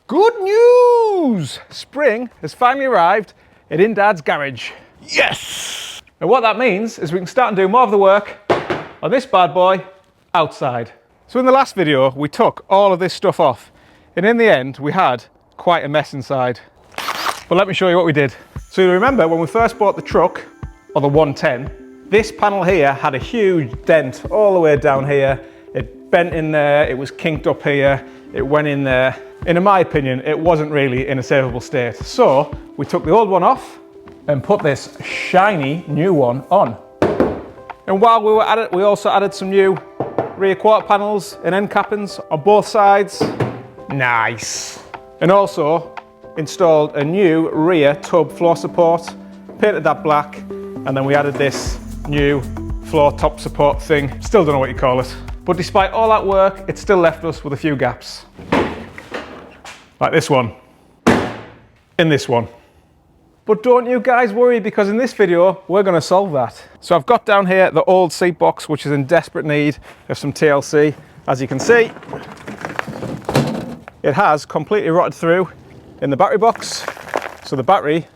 Good news! Spring has finally arrived in Dad's garage. Yes! And what that means is we can start and do more of the work on this bad boy outside. So in the last video, we took all of this stuff off, and in the end, we had quite a mess inside. But let me show you what we did. So you remember when we first bought the truck, or the 110, this panel here had a huge dent all the way down here. It bent in there, it was kinked up here, it went in there. And in my opinion, it wasn't really in a savable state. So we took the old one off and put this shiny new one on. And while we were at it, we also added some new rear quarter panels and end cappings on both sides. Nice. And also installed a new rear tub floor support, painted that black, and then we added this new floor top support thing. Still don't know what you call it. But despite all that work, it still left us with a few gaps. Like this one, and this one. But don't you guys worry, because in this video, we're gonna solve that. So I've got down here the old seat box, which is in desperate need of some TLC. As you can see, it has completely rotted through in the battery box. So the battery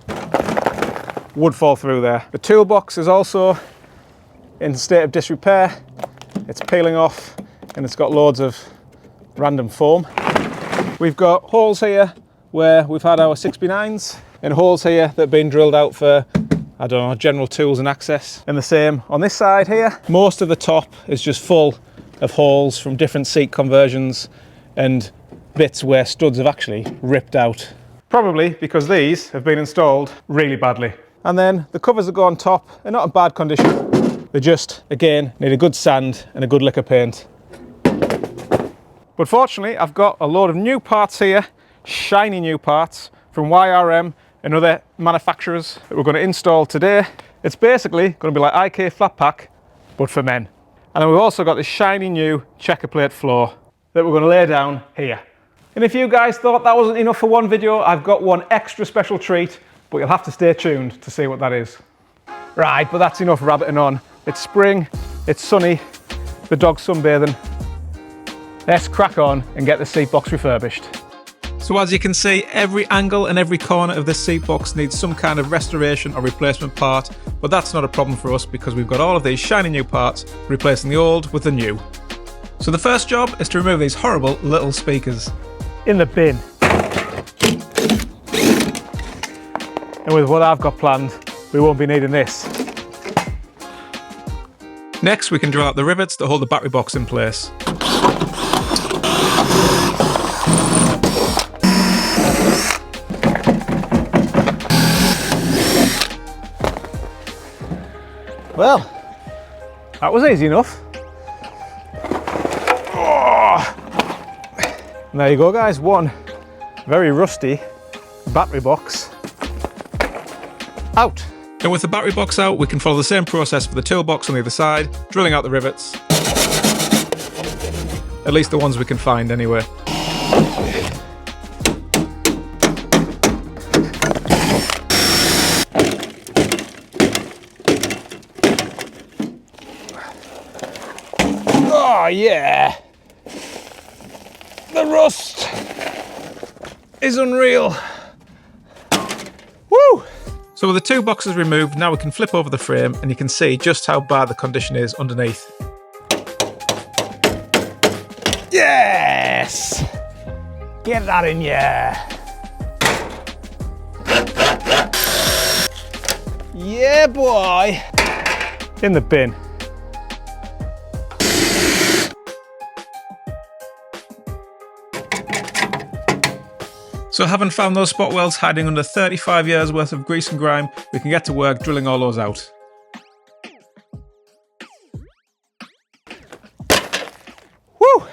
would fall through there. The toolbox is also in a state of disrepair. It's peeling off and it's got loads of random foam. We've got holes here where we've had our 6x9s and holes here that have been drilled out for, I don't know, general tools and access. And the same on this side here. Most of the top is just full of holes from different seat conversions and bits where studs have actually ripped out. Probably because these have been installed really badly. And then the covers that go on top are not in bad condition. They just, again, need a good sand and a good lick of paint. But fortunately, I've got a load of new parts here, shiny new parts from YRM and other manufacturers that we're going to install today. It's basically going to be like IK flat pack, but for men. And then we've also got this shiny new checker plate floor that we're going to lay down here. And if you guys thought that wasn't enough for one video, I've got one extra special treat, but you'll have to stay tuned to see what that is. Right, but that's enough rabbiting on. It's spring, it's sunny, the dog's sunbathing. Let's crack on and get the seat box refurbished. So as you can see, every angle and every corner of this seat box needs some kind of restoration or replacement part, but that's not a problem for us because we've got all of these shiny new parts, replacing the old with the new. So the first job is to remove these horrible little speakers. In the bin. And with what I've got planned, we won't be needing this. Next, we can drill out the rivets that hold the battery box in place. Well, that was easy enough. Oh. And there you go, guys, one very rusty battery box out. And with the battery box out, we can follow the same process for the toolbox on the other side, drilling out the rivets. At least the ones we can find anyway. Oh yeah! The rust is unreal. Woo! So with the two boxes removed, now we can flip over the frame and you can see just how bad the condition is underneath. Yes! Get that in, yeah! Yeah, boy! In the bin. So having found those spot welds hiding under 35 years worth of grease and grime, we can get to work drilling all those out. Woo!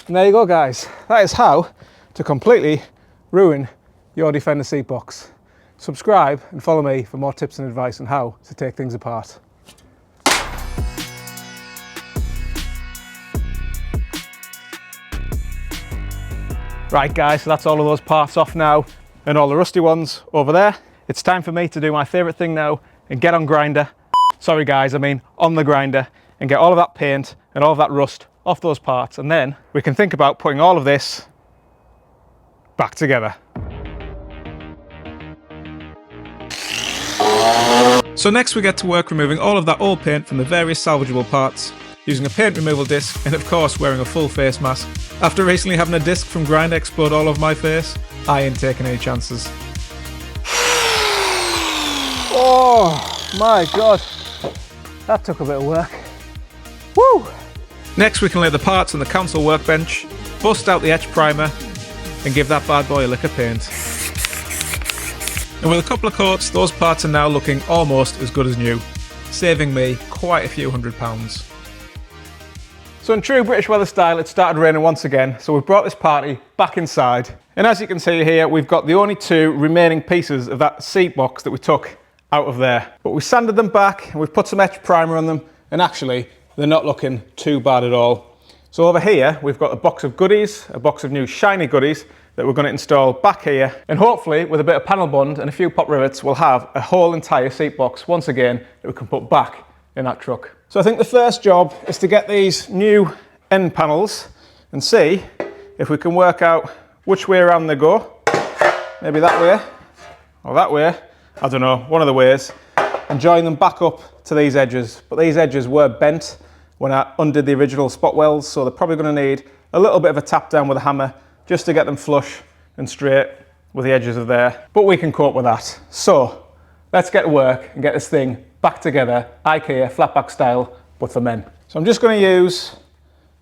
And there you go, guys. That is how to completely ruin your Defender seat box. Subscribe and follow me for more tips and advice on how to take things apart. Right guys, so that's all of those parts off now and all the rusty ones over there. It's time for me to do my favourite thing now and get on grinder. Sorry guys, I mean on the grinder, and get all of that paint and all of that rust off those parts, and then we can think about putting all of this back together. So next we get to work removing all of that old paint from the various salvageable parts, using a paint removal disc and of course wearing a full face mask. After recently having a disc from Grinder explode all over my face, I ain't taking any chances. Oh my god, that took a bit of work. Woo! Next we can lay the parts on the council workbench, bust out the etch primer and give that bad boy a lick of paint. And with a couple of coats, those parts are now looking almost as good as new, saving me quite a few £100s. So in true British weather style, it started raining once again, so we've brought this party back inside. And as you can see here, we've got the only two remaining pieces of that seat box that we took out of there. But we sanded them back and we've put some etch primer on them, and actually they're not looking too bad at all. So over here, we've got a box of goodies, a box of new shiny goodies that we're going to install back here, and hopefully with a bit of panel bond and a few pop rivets we'll have a whole entire seat box once again that we can put back in that truck. So I think the first job is to get these new end panels and see if we can work out which way around they go. Maybe that way or that way, I don't know, one of the ways, and join them back up to these edges. But these edges were bent when I undid the original spot welds, so they're probably going to need a little bit of a tap down with a hammer just to get them flush and straight with the edges of there. But we can cope with that. So let's get to work and get this thing back together, IKEA flatback style, but for men. So I'm just going to use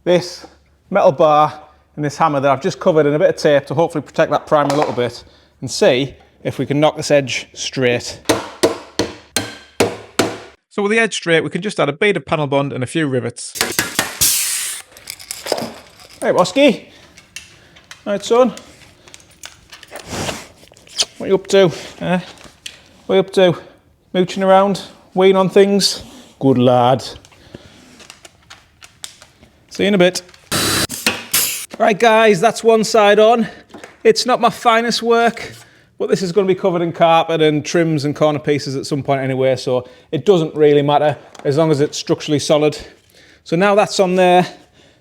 this metal bar and this hammer that I've just covered in a bit of tape to hopefully protect that primer a little bit and see if we can knock this edge straight. So with the edge straight, we can just add a bead of panel bond and a few rivets. Hey, Bosky. Right, son. What are you up to? What are you up to? Mooching around? Weighing on things? Good lad. See you in a bit. Right guys, that's one side on. It's not my finest work, but this is going to be covered in carpet and trims and corner pieces at some point anyway, so it doesn't really matter as long as it's structurally solid. So now that's on there,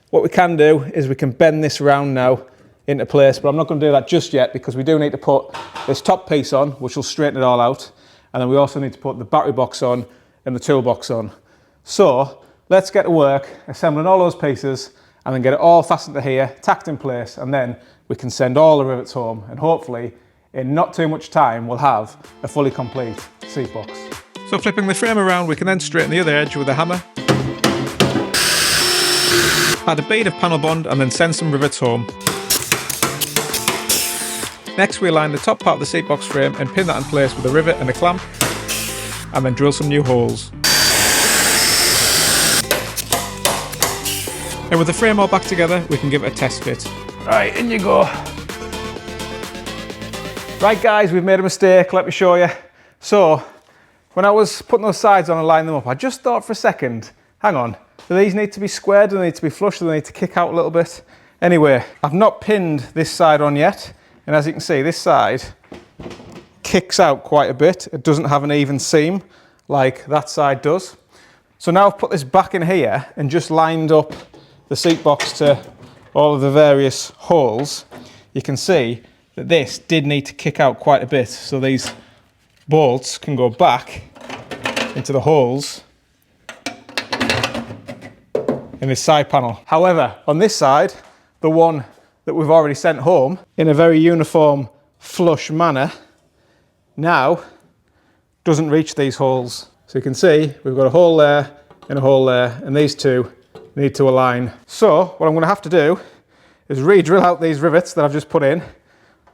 what we can do is we can bend this round now into place, but I'm not going to do that just yet because we do need to put this top piece on, which will straighten it all out, and then we also need to put the battery box on and the toolbox on. So let's get to work assembling all those pieces and then get it all fastened to here, tacked in place, and then we can send all the rivets home, and hopefully in not too much time we'll have a fully complete seat box. So flipping the frame around, we can then straighten the other edge with a hammer, add a bead of panel bond and then send some rivets home. Next we align the top part of the seat box frame and pin that in place with a rivet and a clamp, and then drill some new holes. And with the frame all back together, we can give it a test fit. Right, in you go. Right guys, we've made a mistake, let me show you. So, when I was putting those sides on and lining them up, I just thought for a second, hang on, do these need to be squared, do they need to be flush, do they need to kick out a little bit? Anyway, I've not pinned this side on yet, and as you can see, this side kicks out quite a bit. It doesn't have an even seam like that side does. So now I've put this back in here and just lined up the seat box to all of the various holes. You can see that this did need to kick out quite a bit, so these bolts can go back into the holes in this side panel. However, on this side, the one that we've already sent home in a very uniform flush manner now doesn't reach these holes. So you can see we've got a hole there and a hole there, and these two need to align. So what I'm going to have to do is re-drill out these rivets that I've just put in,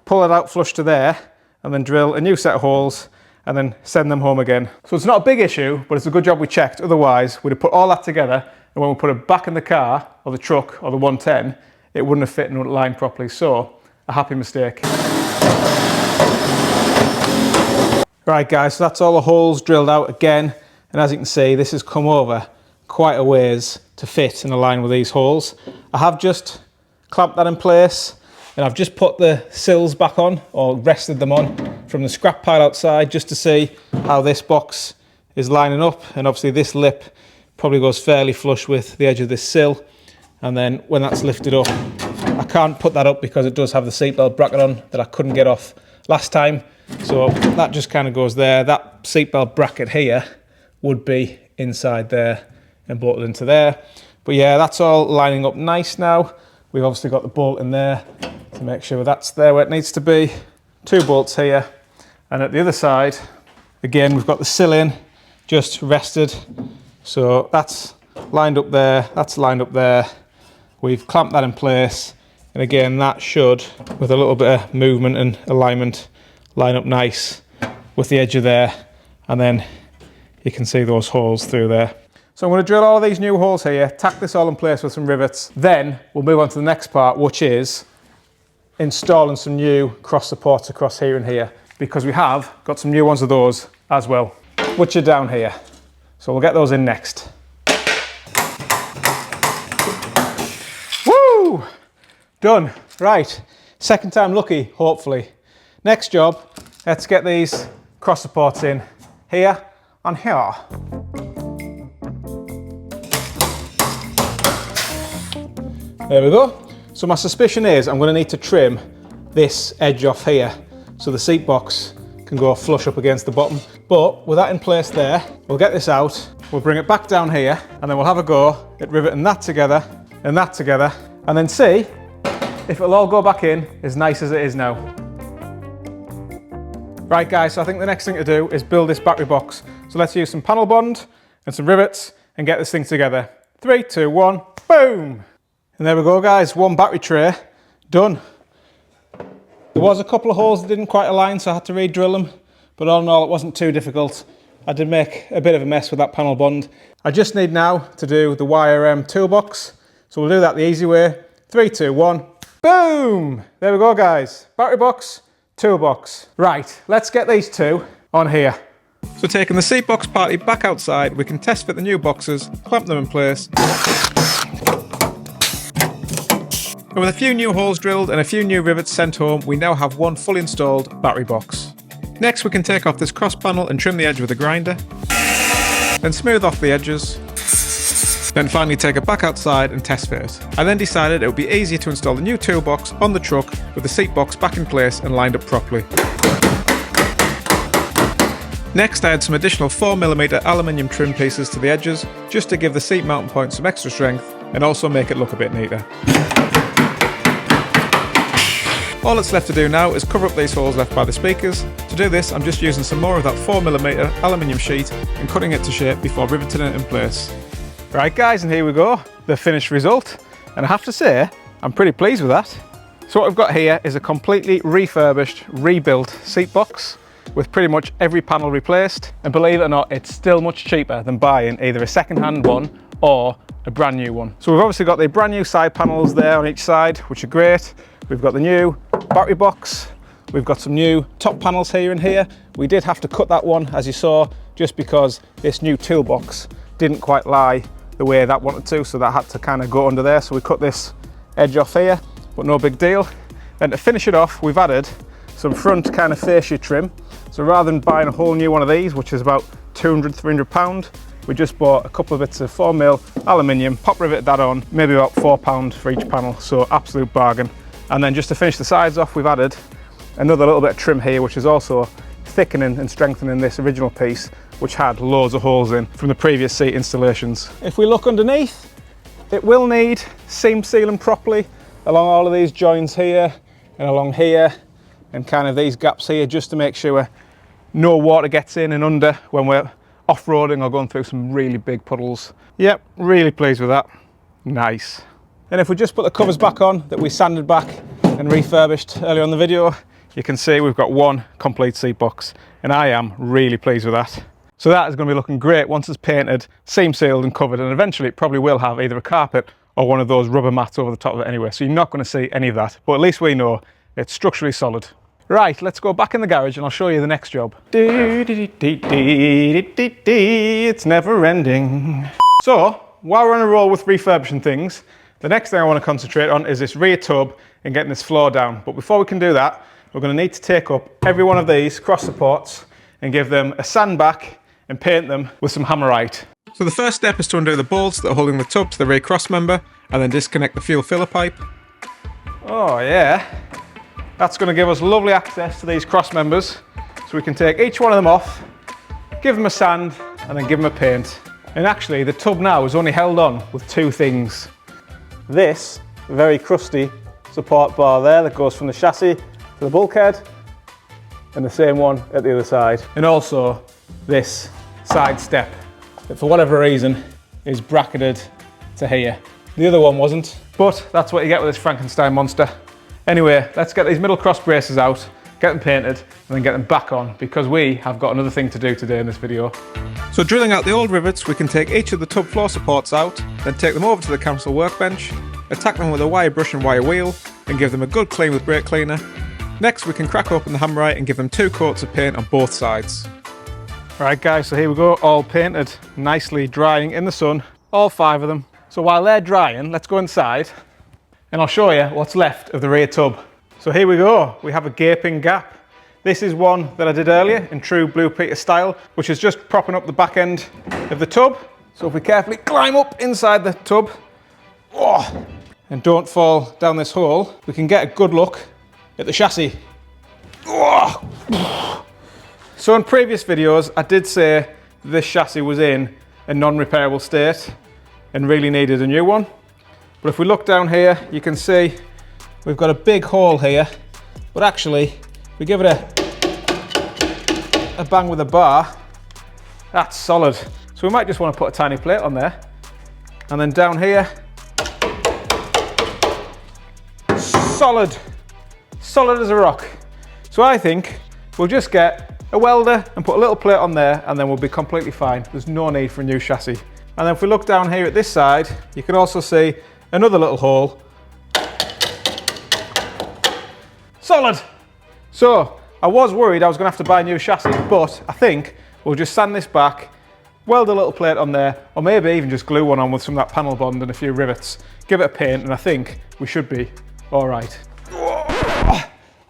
pull it out flush to there, and then drill a new set of holes and then send them home again. So it's not a big issue, but it's a good job we checked. Otherwise, we'd have put all that together, and when we put it back in the car or the truck or the 110, it wouldn't have fit and wouldn't line properly. So a happy mistake. Right guys, so that's all the holes drilled out again, and as you can see, this has come over quite a ways to fit and align with these holes. I have just clamped that in place, and I've just put the sills back on, or rested them on from the scrap pile outside, just to see how this box is lining up. And obviously this lip probably goes fairly flush with the edge of this sill, and then when that's lifted up, I can't put that up because it does have the seatbelt bracket on that I couldn't get off last time. So that just kind of goes there. That seatbelt bracket here would be inside there and bolted into there. But yeah, that's all lining up nice now. We've obviously got the bolt in there to make sure that's there where it needs to be. 2 bolts here. And at the other side, again, we've got the sill in, just rested. So that's lined up there, that's lined up there. We've clamped that in place. And again, that should, with a little bit of movement and alignment, line up nice with the edge of there. And then you can see those holes through there. So I'm going to drill all these new holes here, tack this all in place with some rivets. Then we'll move on to the next part, which is installing some new cross supports across here and here, because we have got some new ones of those as well, which are down here. So we'll get those in next. Woo! Done. Right. Second time lucky, hopefully. Next job, let's get these cross supports in here and here. There we go. So my suspicion is I'm going to need to trim this edge off here so the seat box can go flush up against the bottom. But with that in place there, we'll get this out, we'll bring it back down here, and then we'll have a go at riveting that together, and then see if it'll all go back in as nice as it is now. Right guys, so I think the next thing to do is build this battery box. So let's use some panel bond and some rivets and get this thing together. 3, 2, 1, boom! And there we go guys, one battery tray, done. There was a couple of holes that didn't quite align, so I had to re-drill them. But all in all, it wasn't too difficult. I did make a bit of a mess with that panel bond. I just need now to do the wire toolbox. So we'll do that the easy way. 3, 2, 1, boom! There we go guys, battery box, toolbox. Right, let's get these two on here. So taking the seat box party back outside, we can test fit the new boxes, clamp them in place. And with a few new holes drilled and a few new rivets sent home, we now have one fully installed battery box. Next we can take off this cross panel and trim the edge with a grinder. Then smooth off the edges. Then finally take it back outside and test fit it. I then decided it would be easier to install the new toolbox on the truck with the seat box back in place and lined up properly. Next I add some additional 4mm aluminium trim pieces to the edges just to give the seat mounting point some extra strength and also make it look a bit neater. All that's left to do now is cover up these holes left by the speakers. To do this, I'm just using some more of that 4mm aluminium sheet and cutting it to shape before riveting it in place. Right guys, and here we go, the finished result. And I have to say, I'm pretty pleased with that. So what we've got here is a completely refurbished, rebuilt seat box with pretty much every panel replaced. And believe it or not, it's still much cheaper than buying either a second-hand one or a brand new one. So we've obviously got the brand new side panels there on each side, which are great. We've got the new battery box. We've got some new top panels here and here. We did have to cut that one, as you saw, just because this new toolbox didn't quite lie the way that wanted to, so that had to kind of go under there. So we cut this edge off here, but no big deal. And to finish it off, we've added some front kind of fascia trim. So rather than buying a whole new one of these, which is about £200–300, we just bought a couple of bits of 4mm aluminium, pop riveted that on, maybe about £4 for each panel, so absolute bargain. And then just to finish the sides off, we've added another little bit of trim here, which is also thickening and strengthening this original piece, which had loads of holes in from the previous seat installations. If we look underneath, it will need seam sealing properly along all of these joins here and along here and kind of these gaps here, just to make sure no water gets in and under when we're off-roading or going through some really big puddles. Yep, really pleased with that. Nice. And if we just put the covers back on that we sanded back and refurbished earlier on the video, you can see we've got one complete seat box, and I am really pleased with that. So that is going to be looking great once it's painted, seam sealed and covered, and eventually it probably will have either a carpet or one of those rubber mats over the top of it anyway, so you're not going to see any of that, but at least we know it's structurally solid. Right, let's go back in the garage and I'll show you the next job. It's never ending. So, while we're on a roll with refurbishing things, the next thing I want to concentrate on is this rear tub and getting this floor down. But before we can do that, we're going to need to take up every one of these cross supports and give them a sand back and paint them with some hammerite. So the first step is to undo the bolts that are holding the tub to the rear cross member and then disconnect the fuel filler pipe. Oh yeah, that's going to give us lovely access to these cross members, so we can take each one of them off, give them a sand, and then give them a paint. And actually, the tub now is only held on with two things. This very crusty support bar there that goes from the chassis to the bulkhead, and the same one at the other side. And also this side step that for whatever reason is bracketed to here. The other one wasn't, but that's what you get with this Frankenstein monster. Anyway, let's get these middle cross braces out, get them painted, and then get them back on, because we have got another thing to do today in this video. So drilling out the old rivets, we can take each of the tub floor supports out, then take them over to the council workbench, attack them with a wire brush and wire wheel, and give them a good clean with brake cleaner. Next, we can crack open the hammerite and give them 2 coats of paint on both sides. Right guys, so here we go, all painted, nicely drying in the sun, all 5 of them. So while they're drying, let's go inside and I'll show you what's left of the rear tub. So here we go, we have a gaping gap. This is one that I did earlier in true Blue Peter style, which is just propping up the back end of the tub. So if we carefully climb up inside the tub, and don't fall down this hole, we can get a good look at the chassis. So in previous videos, I did say this chassis was in a non-repairable state and really needed a new one. But if we look down here, you can see we've got a big hole here, but actually, if we give it a bang with a bar, that's solid. So we might just want to put a tiny plate on there. And then down here, solid as a rock. So I think we'll just get a welder and put a little plate on there, and then we'll be completely fine. There's no need for a new chassis. And then if we look down here at this side, you can also see another little hole. Solid. So I was worried I was going to have to buy a new chassis, but I think we'll just sand this back, weld a little plate on there, or maybe even just glue one on with some of that panel bond and a few rivets. Give it a paint, and I think we should be all right.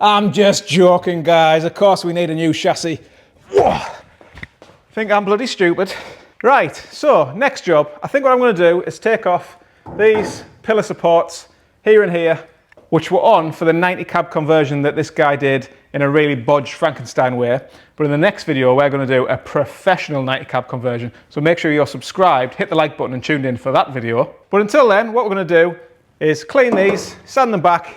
I'm just joking, guys. Of course we need a new chassis. Think I'm bloody stupid. Right, so next job, I think what I'm going to do is take off these pillar supports here and here, which were on for the 90 cab conversion that this guy did in a really bodged Frankenstein way. But in the next video, we're going to do a professional 90 cab conversion. So make sure you're subscribed, hit the like button and tuned in for that video. But until then, what we're going to do is clean these, sand them back,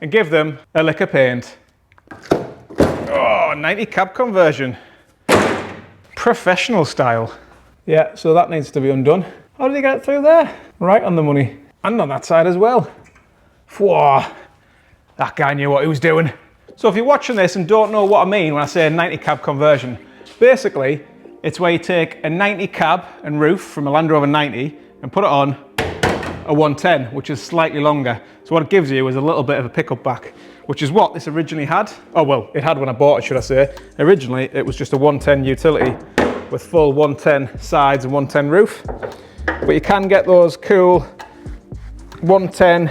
and give them a lick of paint. Oh, 90 cab conversion. Professional style. Yeah, so that needs to be undone. How did he get through there? Right on the money. And on that side as well. Whoa, that guy knew what he was doing. So if you're watching this and don't know what I mean when I say a 90 cab conversion, basically it's where you take a 90 cab and roof from a Landrover 90 and put it on a 110, which is slightly longer. So what it gives you is a little bit of a pickup back, which is what this originally had. Oh well, it had when I bought it, should I say. Originally it was just a 110 utility with full 110 sides and 110 roof. But you can get those cool 110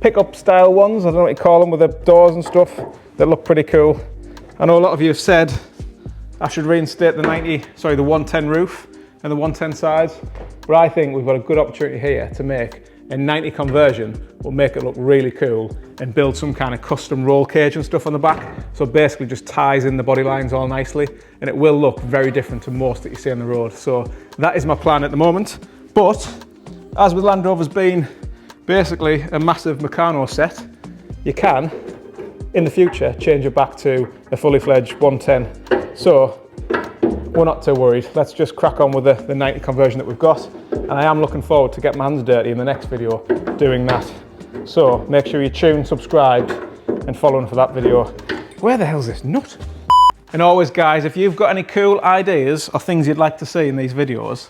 pickup style ones, I don't know what you call them, with the doors and stuff, that look pretty cool. I know a lot of you have said I should reinstate the 110 roof and the 110 sides, but I think we've got a good opportunity here to make a 90 conversion. We'll make it look really cool and build some kind of custom roll cage and stuff on the back. So basically just ties in the body lines all nicely, and it will look very different to most that you see on the road. So that is my plan at the moment. But as with Land Rover's been basically a massive Meccano set, you can, in the future, change it back to a fully fledged 110. So we're not too worried. Let's just crack on with the 90 conversion that we've got. And I am looking forward to get my hands dirty in the next video doing that. So make sure you tune, subscribed, and following for that video. Where the hell's this nut? And always, guys, if you've got any cool ideas or things you'd like to see in these videos,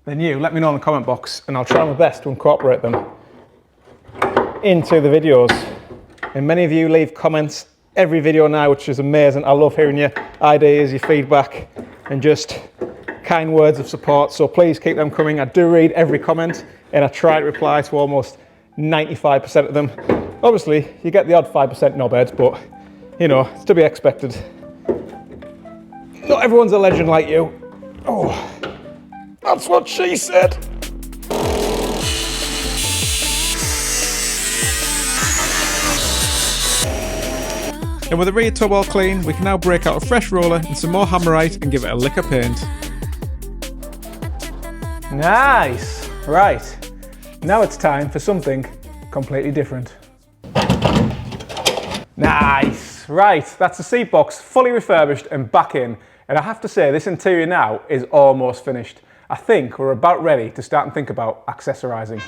then let me know in the comment box, and I'll try my best to incorporate them into the videos. And many of you leave comments every video now, which is amazing. I love hearing your ideas, your feedback, and just kind words of support. So please keep them coming. I do read every comment, and I try to reply to almost 95% of them. Obviously, you get the odd 5% knobheads, but you know, it's to be expected. Not everyone's a legend like you. Oh, that's what she said. And with the rear tub all clean, we can now break out a fresh roller and some more Hammerite and give it a lick of paint. Nice! Right, now it's time for something completely different. Nice! Right, that's the seat box fully refurbished and back in. And I have to say, this interior now is almost finished. I think we're about ready to start and think about accessorising.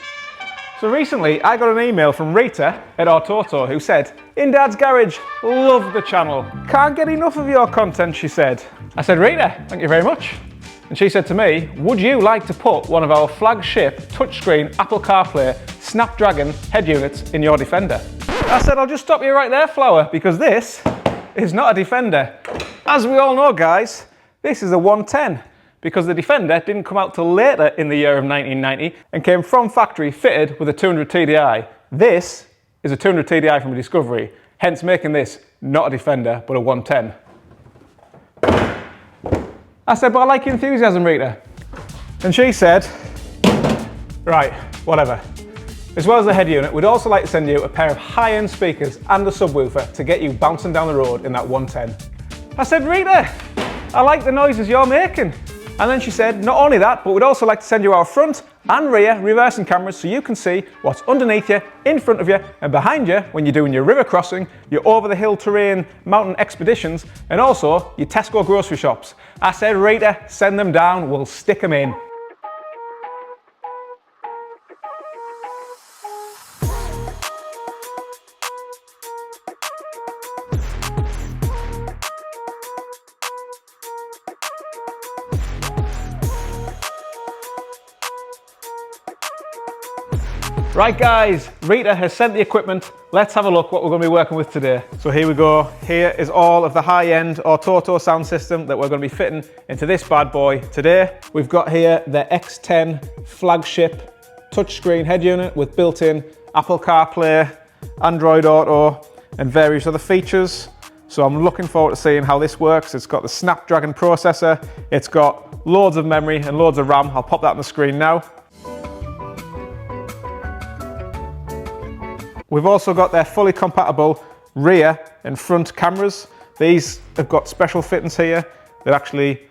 So recently I got an email from Rita at Atoto who said, "In Dad's Garage, love the channel. Can't get enough of your content," she said. I said, "Rita, thank you very much." And she said to me, "Would you like to put one of our flagship touchscreen Apple CarPlay Snapdragon head units in your Defender?" I said, "I'll just stop you right there, Flower, because this is not a Defender. As we all know, guys, this is a 110. Because the Defender didn't come out till later in the year of 1990 and came from factory fitted with a 200 TDI. This is a 200 TDI from a Discovery, hence making this not a Defender but a 110. I said, "But I like your enthusiasm, Rita." And she said, "Right, whatever. As well as the head unit, we'd also like to send you a pair of high-end speakers and a subwoofer to get you bouncing down the road in that 110. I said, "Rita, I like the noises you're making." And then she said, "Not only that, but we'd also like to send you our front and rear reversing cameras so you can see what's underneath you, in front of you, and behind you when you're doing your river crossing, your over-the-hill terrain mountain expeditions, and also your Tesco grocery shops." I said, "Rita, send them down, we'll stick them in." Right guys, Rita has sent the equipment. Let's have a look what we're going to be working with today. So here we go. Here is all of the high-end Atoto sound system that we're going to be fitting into this bad boy today. We've got here the X10 flagship touchscreen head unit with built-in Apple CarPlay, Android Auto, and various other features. So I'm looking forward to seeing how this works. It's got the Snapdragon processor. It's got loads of memory and loads of RAM. I'll pop that on the screen now. We've also got their fully compatible rear and front cameras. These have got special fittings here that actually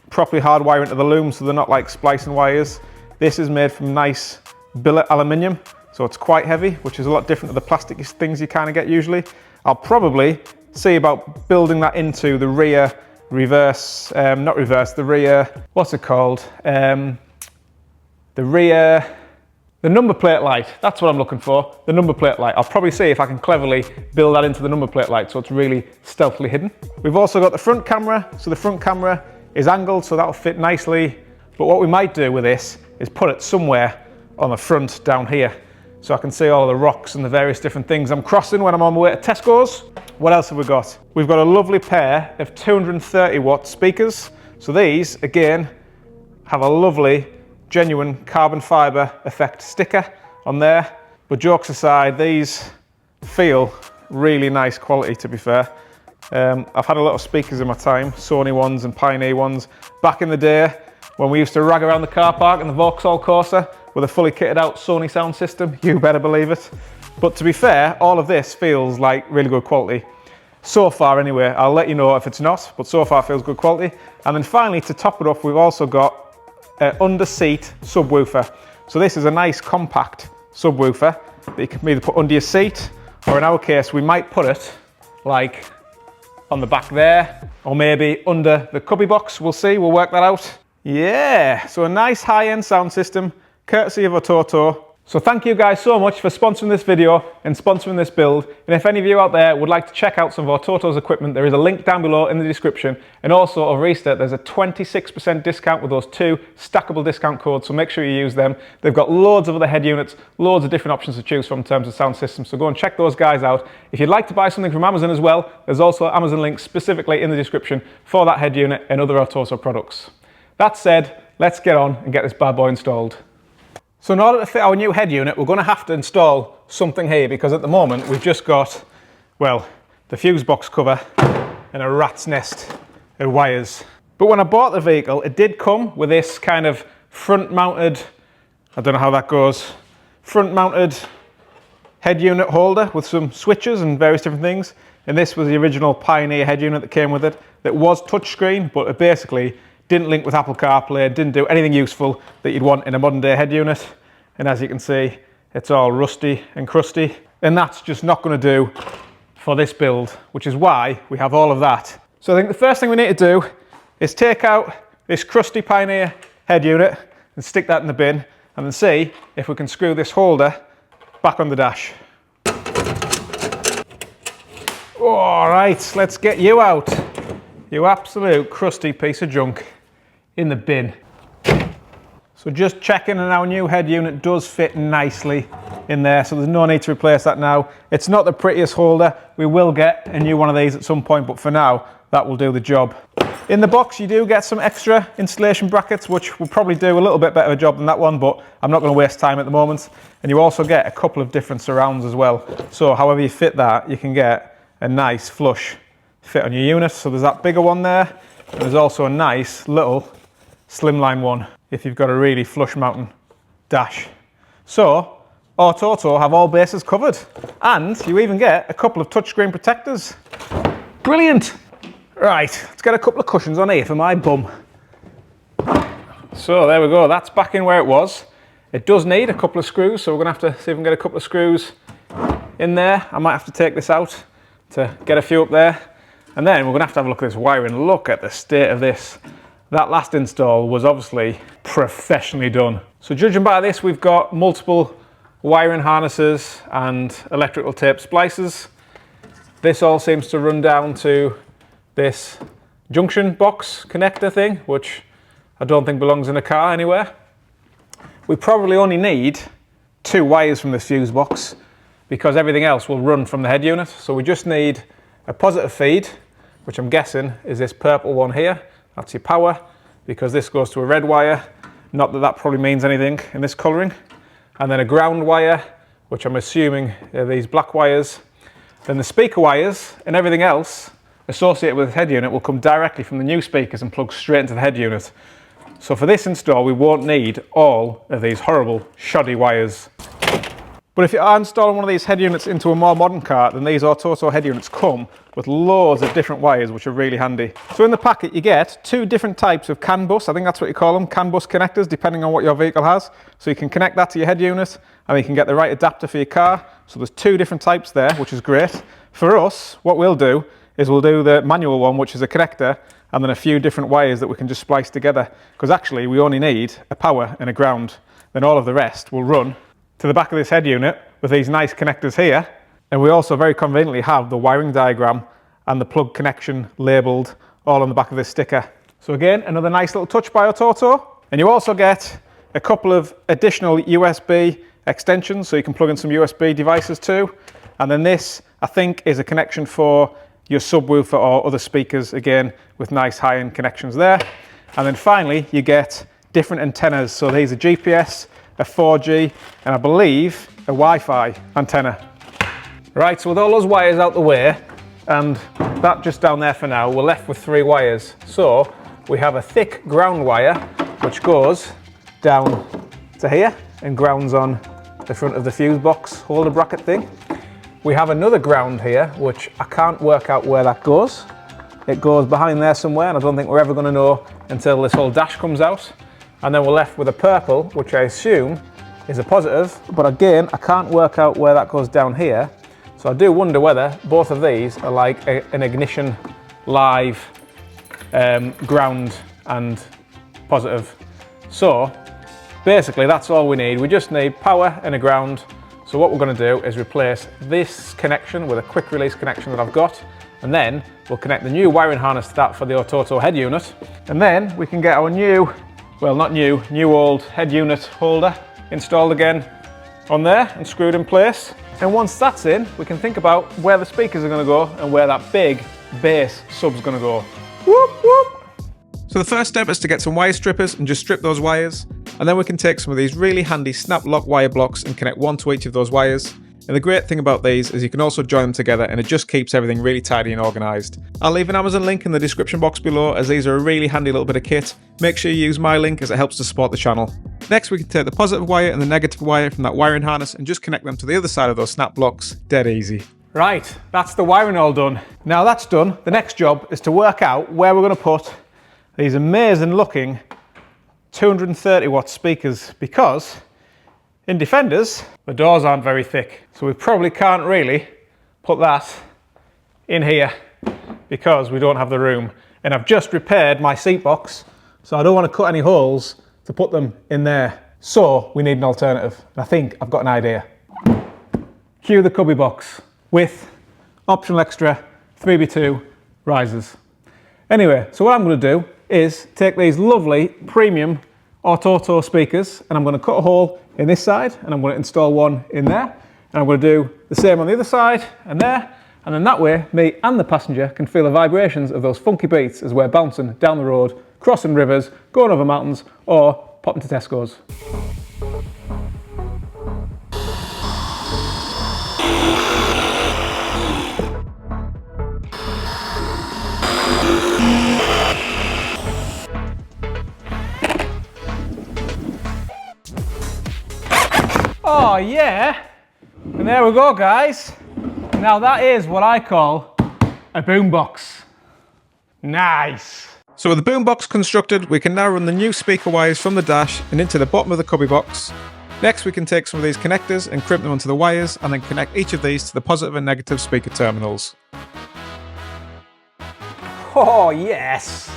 properly hardwire into the loom so they're not like splicing wires. This is made from nice billet aluminium, so it's quite heavy, which is a lot different to the plastic things you kind of get usually. I'll probably see about building that into the rear reverse, not reverse, the rear, what's it called? The number plate light, that's what I'm looking for, the number plate light. I'll probably see if I can cleverly build that into the number plate light so it's really stealthily hidden. We've also got the front camera, so the front camera is angled so that'll fit nicely. But what we might do with this is put it somewhere on the front down here so I can see all the rocks and the various different things I'm crossing when I'm on my way to Tesco's. What else have we got? We've got a lovely pair of 230 watt speakers. So these, again, have a lovely genuine carbon fibre effect sticker on there. But jokes aside, these feel really nice quality, to be fair. I've had a lot of speakers in my time, Sony ones and Pioneer ones. Back in the day when we used to rag around the car park in the Vauxhall Corsa with a fully kitted out Sony sound system, you better believe it. But to be fair, all of this feels like really good quality. So far anyway, I'll let you know if it's not, but so far feels good quality. And then finally, to top it off, we've also got under seat subwoofer. So this is a nice compact subwoofer that you can either put under your seat, or in our case we might put it like on the back there, or maybe under the cubby box. We'll see, we'll work that out. Yeah, so a nice high-end sound system courtesy of Atoto. So thank you guys so much for sponsoring this video and sponsoring this build. And if any of you out there would like to check out some of Atoto's equipment, there is a link down below in the description. And also over Easter, there's a 26% discount with those 2 stackable discount codes, so make sure you use them. They've got loads of other head units, loads of different options to choose from in terms of sound systems, so go and check those guys out. If you'd like to buy something from Amazon as well, there's also Amazon links specifically in the description for that head unit and other Atoto products. That said, let's get on and get this bad boy installed. So in order to fit our new head unit, we're going to have to install something here, because at the moment we've just got, well, the fuse box cover and a rat's nest of wires. But when I bought the vehicle, it did come with this kind of front mounted, I don't know how that goes, front mounted head unit holder with some switches and various different things. and this was the original Pioneer head unit that came with it, that was touchscreen, but it basically didn't link with Apple CarPlay, didn't do anything useful that you'd want in a modern day head unit. And as you can see, it's all rusty and crusty, and that's just not going to do for this build, which is why we have all of that. So I think the first thing we need to do is take out this crusty Pioneer head unit and stick that in the bin, and then see if we can screw this holder back on the dash. All right, let's get you out. You absolute crusty piece of junk. In the bin. So just checking, and our new head unit does fit nicely in there, so there's no need to replace that now. It's not the prettiest holder. We will get a new one of these at some point, but for now, that will do the job. In the box, you do get some extra installation brackets, which will probably do a little bit better job than that one, but I'm not going to waste time at the moment. And you also get a couple of different surrounds as well. So however you fit that, you can get a nice flush fit on your unit. So there's that bigger one there, and there's also a nice little slimline one if you've got a really flush mountain dash. So Atoto have all bases covered, and you even get a couple of touchscreen protectors. Brilliant. Right, let's get a couple of cushions on here for my bum. So there we go, that's back in where it was. It does need a couple of screws, so we're gonna have to see if we can get a couple of screws in there. I might have to take this out to get a few up there, and then we're gonna have to have a look at this wiring. Look at the state of this. That last install was obviously professionally done. So judging by this, we've got multiple wiring harnesses and electrical tape splices. This all seems to run down to this junction box connector thing, which I don't think belongs in a car anywhere. We probably only need 2 wires from this fuse box because everything else will run from the head unit. So we just need a positive feed, which I'm guessing is this purple one here. That's your power, because this goes to a red wire. Not that that probably means anything in this colouring. And then a ground wire, which I'm assuming are these black wires. Then the speaker wires and everything else associated with the head unit will come directly from the new speakers and plug straight into the head unit. So for this install, we won't need all of these horrible shoddy wires. But if you are installing one of these head units into a more modern car, then these Atoto head units come with loads of different wires, which are really handy. So in the packet, you get 2 different types of CAN bus. I think that's what you call them, CAN bus connectors, depending on what your vehicle has. So you can connect that to your head unit, and you can get the right adapter for your car. So there's 2 different types there, which is great. For us, what we'll do is we'll do the manual one, which is a connector, and then a few different wires that we can just splice together. Because actually, we only need a power and a ground. Then all of the rest will run to the back of this head unit with these nice connectors here. And we also very conveniently have the wiring diagram and the plug connection labelled all on the back of this sticker. So again, another nice little touch by Atoto. And you also get a couple of additional USB extensions, so you can plug in some USB devices too. And then this, I think, is a connection for your subwoofer or other speakers, again, with nice high-end connections there. And then finally, you get different antennas. So these are GPS, a 4G, and I believe a Wi-Fi antenna. Right, so with all those wires out the way, and that just down there for now, we're left with 3 wires. So we have a thick ground wire, which goes down to here and grounds on the front of the fuse box holder bracket thing. We have another ground here, which I can't work out where that goes. It goes behind there somewhere, and I don't think we're ever going to know until this whole dash comes out. And then we're left with a purple, which I assume is a positive, but again, I can't work out where that goes down here. So I do wonder whether both of these are like an ignition live ground and positive. So basically that's all we need. We just need power and a ground. So what we're going to do is replace this connection with a quick release connection that I've got, and then we'll connect the new wiring harness to that for the Atoto head unit, and then we can get our new, well, not new old head unit holder installed again on there and screwed in place. And once that's in, we can think about where the speakers are going to go and where that big bass sub's going to go. Whoop, whoop. So the first step is to get some wire strippers and just strip those wires, and then we can take some of these really handy snap lock wire blocks and connect one to each of those wires. And the great thing about these is you can also join them together, and it just keeps everything really tidy and organised. I'll leave an Amazon link in the description box below, as these are a really handy little bit of kit. Make sure you use my link, as it helps to support the channel. Next, we can take the positive wire and the negative wire from that wiring harness and just connect them to the other side of those snap blocks, dead easy. Right, that's the wiring all done. Now that's done, the next job is to work out where we're going to put these amazing looking 230 watt speakers, because in Defenders the doors aren't very thick, so we probably can't really put that in here because we don't have the room. And I've just repaired my seat box, so I don't want to cut any holes to put them in there. So we need an alternative, and I think I've got an idea. Cue the cubby box with optional extra 3x2 risers. Anyway, so what I'm going to do is take these lovely premium Atoto speakers, and I'm going to cut a hole in this side, and I'm going to install one in there, and I'm going to do the same on the other side and there, and then that way me and the passenger can feel the vibrations of those funky beats as we're bouncing down the road, crossing rivers, going over mountains, or popping to Tesco's. Oh yeah, and there we go guys. Now that is what I call a boombox. Nice. So with the boombox constructed, we can now run the new speaker wires from the dash and into the bottom of the cubby box. Next we can take some of these connectors and crimp them onto the wires, and then connect each of these to the positive and negative speaker terminals. Oh yes,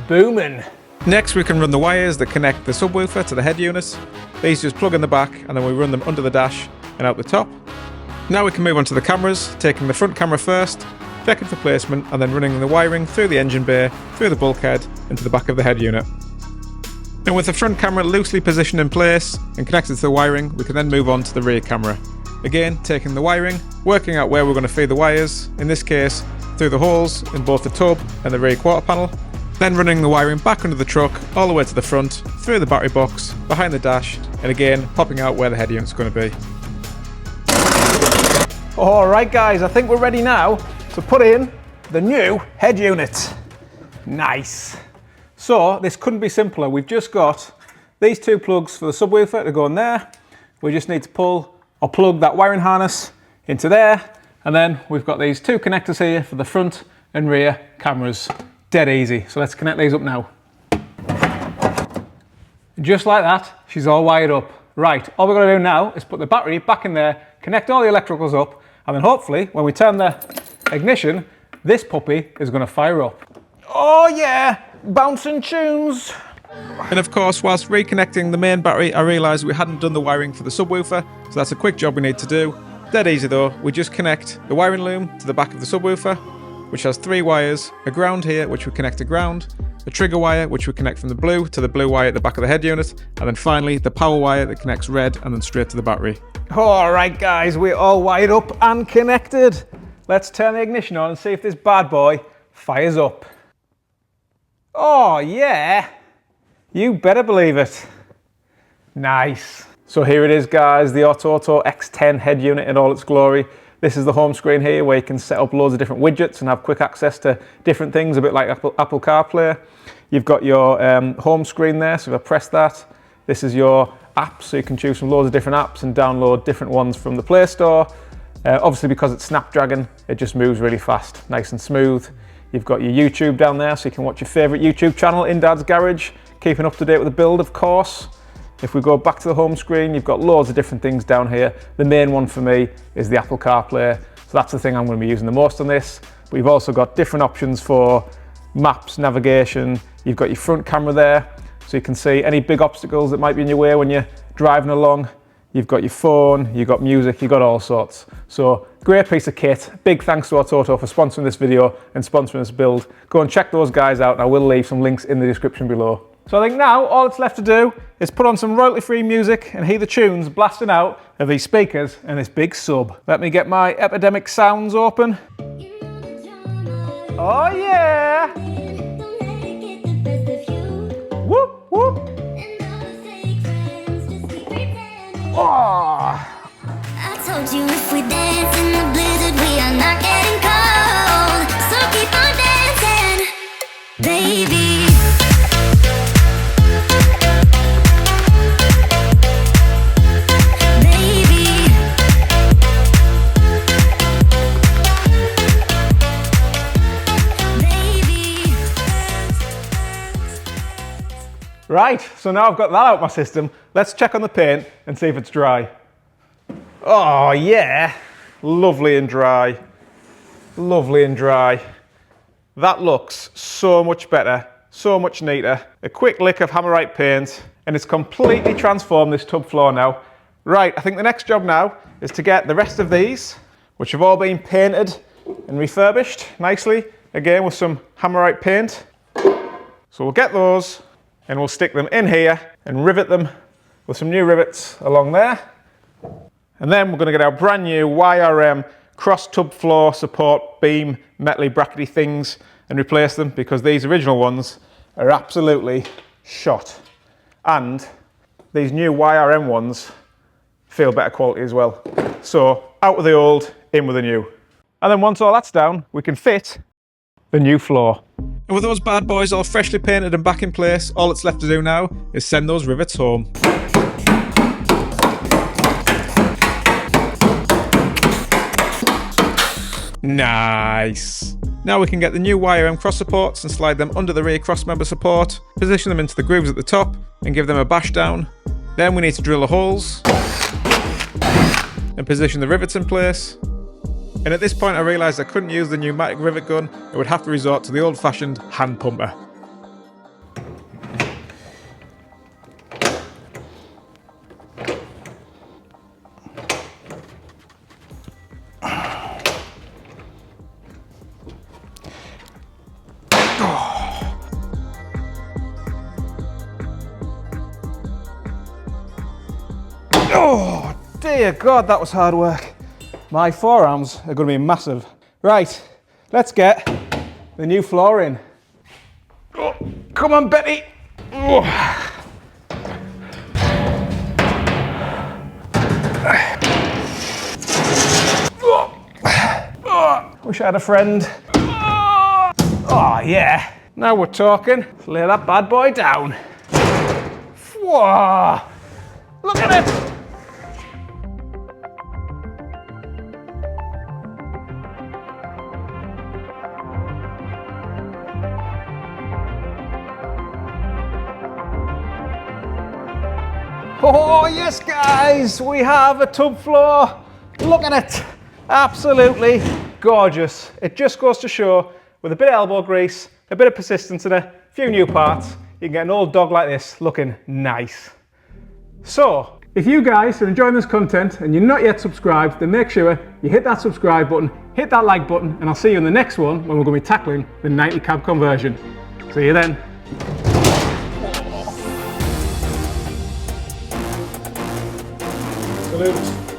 booming. Next we can run the wires that connect the subwoofer to the head unit. These just plug in the back, and then we run them under the dash and out the top. Now we can move on to the cameras, taking the front camera first, checking for placement, and then running the wiring through the engine bay, through the bulkhead, into the back of the head unit. And with the front camera loosely positioned in place and connected to the wiring, we can then move on to the rear camera. Again, taking the wiring, working out where we're going to feed the wires, in this case through the holes in both the tub and the rear quarter panel, then running the wiring back under the truck, all the way to the front, through the battery box, behind the dash, and again popping out where the head unit's going to be. Alright guys, I think we're ready now to put in the new head unit. Nice. So this couldn't be simpler. We've just got these two plugs for the subwoofer to go in there. We just need to pull or plug that wiring harness into there, and then we've got these two connectors here for the front and rear cameras. Dead easy. So let's connect these up now. Just like that, she's all wired up. Right, all we're going to do now is put the battery back in there, connect all the electricals up, and then hopefully when we turn the ignition, this puppy is going to fire up. Oh yeah, bouncing tunes. And of course, whilst reconnecting the main battery, I realised we hadn't done the wiring for the subwoofer, so that's a quick job we need to do. Dead easy though. We just connect the wiring loom to the back of the subwoofer, which has three wires, a ground here which we connect to ground, a trigger wire which we connect from the blue to the blue wire at the back of the head unit, and then finally the power wire that connects red and then straight to the battery. Alright guys, we're all wired up and connected. Let's turn the ignition on and see if this bad boy fires up. Oh yeah, you better believe it. Nice. So here it is guys, the Atoto X10 head unit in all its glory. This is the home screen here where you can set up loads of different widgets and have quick access to different things, a bit like Apple CarPlay. You've got your home screen there, so if I press that, this is your apps, so you can choose from loads of different apps and download different ones from the Play Store. Obviously because it's Snapdragon, it just moves really fast, nice and smooth. You've got your YouTube down there, so you can watch your favourite YouTube channel, In Dad's Garage, keeping up to date with the build of course. If we go back to the home screen, you've got loads of different things down here. The main one for me is the Apple CarPlay, so that's the thing I'm going to be using the most on this. But you've also got different options for maps, navigation. You've got your front camera there, so you can see any big obstacles that might be in your way when you're driving along. You've got your phone, you've got music, you've got all sorts. So great piece of kit. Big thanks to Atoto for sponsoring this video and sponsoring this build. Go and check those guys out, and I will leave some links in the description below. So I think now all that's left to do is put on some royalty-free music and hear the tunes blasting out of these speakers and this big sub. Let me get my Epidemic Sounds open. Oh yeah! Whoop whoop! Oh! I told you if we dance in the blizzard, we are not getting cold. So keep on dancing, baby. Right, so now I've got that out of my system, let's check on the paint and see if it's dry. Oh yeah, lovely and dry. Lovely and dry. That looks so much better, so much neater. A quick lick of Hammerite paint and it's completely transformed this tub floor now. Right, I think the next job now is to get the rest of these, which have all been painted and refurbished nicely, again with some Hammerite paint. So we'll get those and we'll stick them in here and rivet them with some new rivets along there. And then we're going to get our brand new YRM cross tub floor support beam metally brackety things and replace them, because these original ones are absolutely shot. And these new YRM ones feel better quality as well. So out with the old, in with the new. And then once all that's down, we can fit the new floor. And with those bad boys all freshly painted and back in place, all that's left to do now is send those rivets home. Nice. Now we can get the new YRM cross supports and slide them under the rear cross member support, position them into the grooves at the top and give them a bash down. Then we need to drill the holes and position the rivets in place. And at this point I realised I couldn't use the pneumatic rivet gun, I would have to resort to the old-fashioned hand pumper. Oh dear God, that was hard work. My forearms are going to be massive. Right, let's get the new floor in. Oh, come on, Betty. Oh. Oh. Wish I had a friend. Oh yeah, now we're talking. Let's lay that bad boy down. Whoa, look at it. Oh yes guys, we have a tub floor. Look at it, absolutely gorgeous. It just goes to show, with a bit of elbow grease, a bit of persistence and a few new parts, you can get an old dog like this looking nice. So, if you guys are enjoying this content and you're not yet subscribed, then make sure you hit that subscribe button, hit that like button, and I'll see you in the next one when we're going to be tackling the 90 cab conversion. See you then. Salute.